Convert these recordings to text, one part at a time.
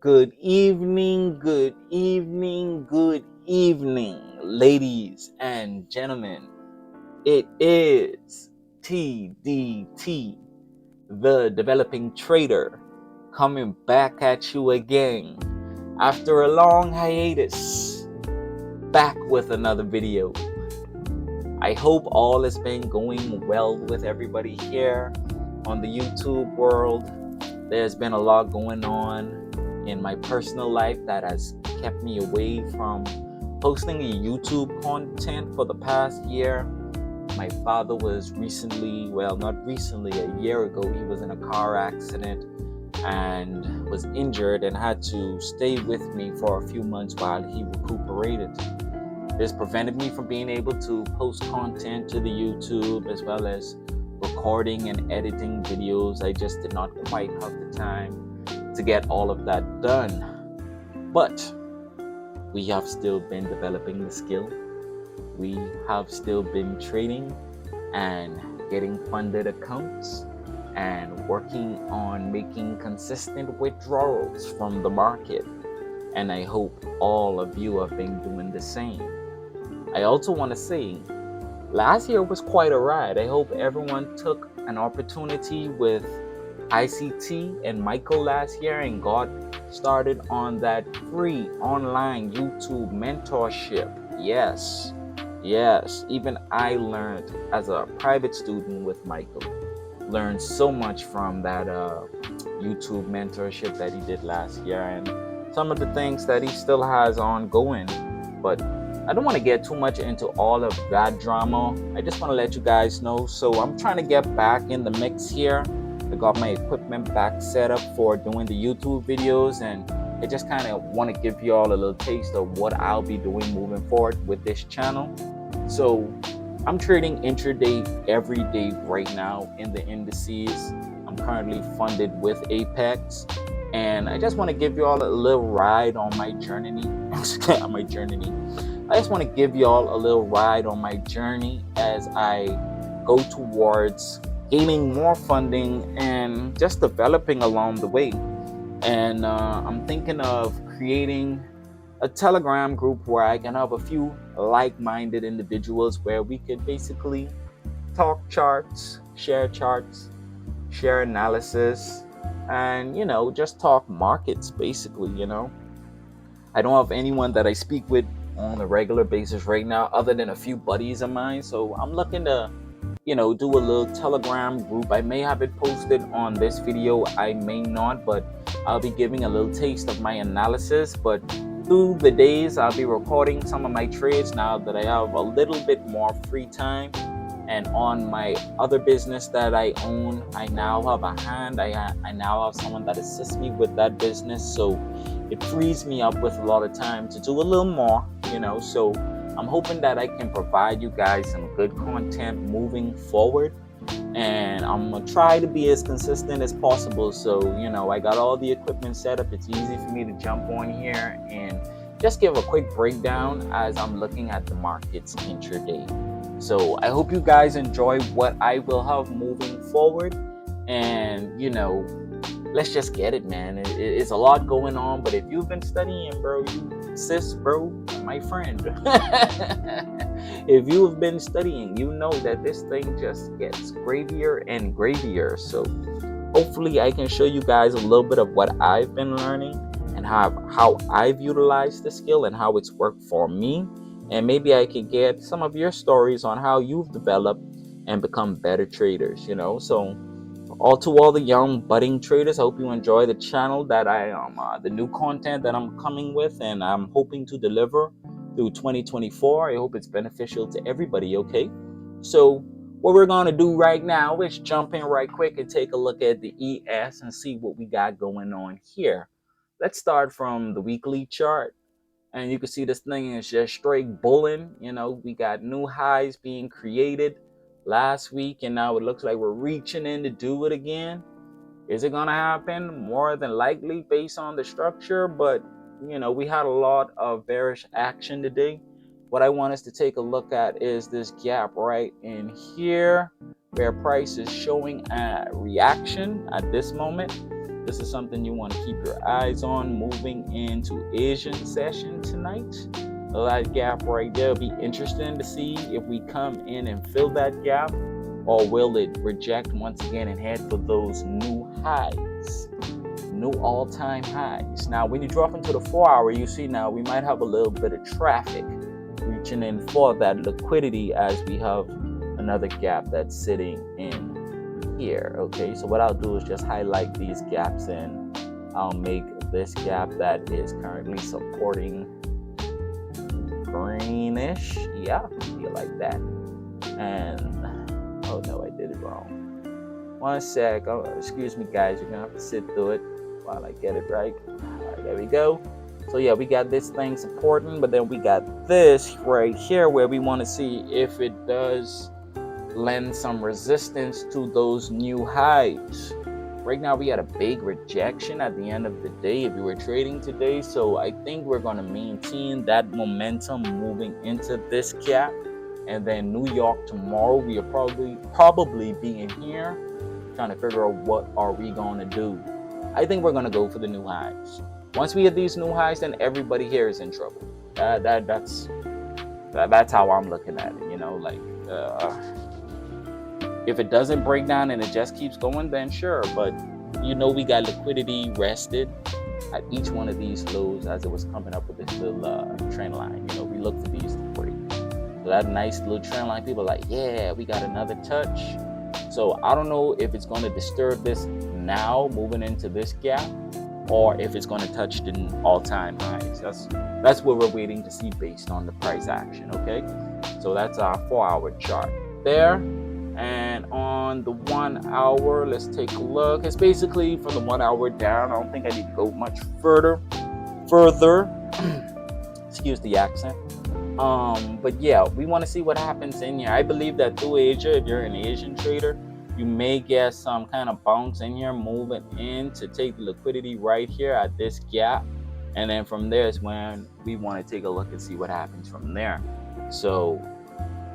Good evening, good evening, good evening, ladies and gentlemen. It is TDT, the developing trader, coming back at you again after a long hiatus, back with another video. I hope all has been going well with everybody here on the YouTube world. There's been a lot going on in my personal life that has kept me away from posting a YouTube content for the past year. My father was not recently, a year ago, he was in a car accident and was injured and had to stay with me for a few months while he recuperated. This prevented me from being able to post content to the YouTube as well as recording and editing videos. I just did not quite have the time to get all of that done. But we have still been developing the skill. We have still been trading and getting funded accounts and working on making consistent withdrawals from the market. And I hope all of you have been doing the same. I also want to say, last year was quite a ride. I hope everyone took an opportunity with ICT and Michael last year and got started on that free online YouTube mentorship. Yes, even I learned as a private student with Michael. Learned so much from that YouTube mentorship that he did last year and some of the things that he still has ongoing. But I don't want to get too much into all of that drama. I just want to let you guys know. So I'm trying to get back in the mix here. I got my equipment back set up for doing the YouTube videos, and I just kind of want to give you all a little taste of what I'll be doing moving forward with this channel. So I'm trading intraday every day right now in the indices. I'm currently funded with Apex, and I just want to give you all a little ride on my journey. I just want to give you all a little ride on my journey as I go towards gaining more funding and just developing along the way. And I'm thinking of creating a Telegram group where I can have a few like-minded individuals where we could basically talk charts, share analysis, and just talk markets basically. I don't have anyone that I speak with on a regular basis right now other than a few buddies of mine, so I'm looking to do a little Telegram group. I may have it posted on this video, I may not, but I'll be giving a little taste of my analysis. But through the days, I'll be recording some of my trades now that I have a little bit more free time. And on my other business that I own, I now have a hand. I now have someone that assists me with that business, so it frees me up with a lot of time to do a little more, so I'm hoping that I can provide you guys some good content moving forward, and I'm gonna try to be as consistent as possible. So I got all the equipment set up. It's easy for me to jump on here and just give a quick breakdown as I'm looking at the markets intraday. So I hope you guys enjoy what I will have moving forward, and let's just get it, man. It's a lot going on, but if you've been studying, bro, my friend, if you have been studying, you know that this thing just gets gravier and gravier. So hopefully I can show you guys a little bit of what I've been learning and how I've utilized the skill and how it's worked for me. And maybe I can get some of your stories on how you've developed and become better traders, So to all the young budding traders, I hope you enjoy the channel that I am, the new content that I'm coming with and I'm hoping to deliver through 2024. I hope it's beneficial to everybody, okay? So what we're going to do right now is jump in right quick and take a look at the ES and see what we got going on here. Let's start from the weekly chart. And you can see this thing is just straight bulling. We got new highs being created last week, and now it looks like we're reaching in to do it again. Is it gonna happen? More than likely based on the structure, but we had a lot of bearish action today. What I want us to take a look at is this gap right in here where price is showing a reaction at this moment. This is something you want to keep your eyes on moving into Asian session tonight. That gap right there will be interesting to see if we come in and fill that gap, or will it reject once again and head for those new highs, new all-time highs. Now, when you drop into the 4-hour, you see now we might have a little bit of traffic reaching in for that liquidity as we have another gap that's sitting in here. Okay, so what I'll do is just highlight these gaps and I'll make this gap that is currently supporting greenish. Yeah, feel like that. And oh no, I did it wrong. One sec. Oh, excuse me, guys. You're gonna have to sit through it while I get it right. All right, there we go. So yeah, we got this thing supporting, but then we got this right here where we want to see if it does lend some resistance to those new highs. Right now we had a big rejection at the end of the day if you were trading today, so I think we're going to maintain that momentum moving into this gap. And then New York tomorrow, we are probably being here trying to figure out what are we going to do. I think we're going to go for the new highs. Once we hit these new highs, then everybody here is in trouble. That's how I'm looking at it, you know, like if it doesn't break down and it just keeps going, then sure. But you know, we got liquidity rested at each one of these lows as it was coming up with this little trend line. You know, we look for these to break. So that nice little trend line, people are like, yeah, we got another touch. So I don't know if it's going to disturb this now moving into this gap, or if it's going to touch the all-time highs. That's what we're waiting to see based on the price action. Okay, so that's our 4-hour chart there. And on the 1 hour, let's take a look. It's basically from the 1 hour down. I don't think I need to go much further. Excuse the accent. But yeah, we want to see what happens in here. I believe that through Asia, if you're an Asian trader, you may get some kind of bounce in here, moving in to take the liquidity right here at this gap. And then from there is when we want to take a look and see what happens from there. So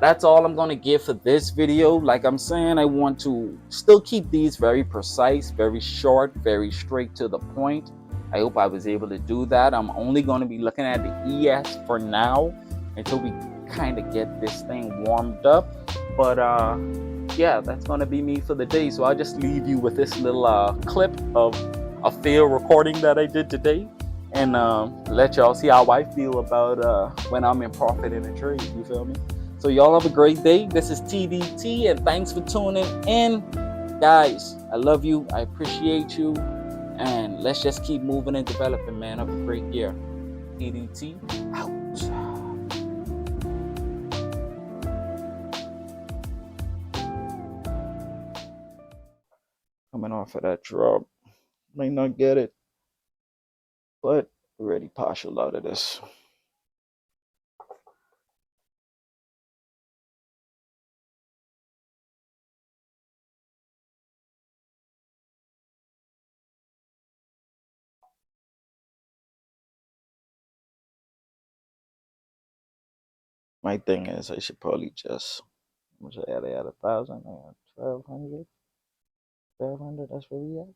that's all I'm going to give for this video. Like I'm saying, I want to still keep these very precise, very short, very straight to the point. I hope I was able to do that. I'm only going to be looking at the ES for now until we kind of get this thing warmed up. But yeah, that's going to be me for the day. So I'll just leave you with this little clip of a failed recording that I did today, and let y'all see how I feel about when I'm in profit in a trade. You feel me? So y'all have a great day. This is TDT, and thanks for tuning in. Guys, I love you. I appreciate you. And let's just keep moving and developing, man. Have a great year. TDT out. Coming off of that drop. May not get it, but already partial out of this. My thing is, I should probably just, how much I had 1,000, 1,200, 1,200. That's where we at.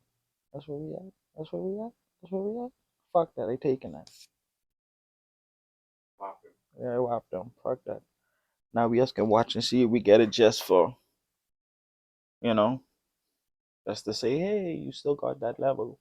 That's where we at. That's where we at. That's where we at. Fuck that. They taking that. Yeah, I whapped them. Fuck that. Now we just can watch and see if we get it just for, you know, just to say, hey, you still got that level.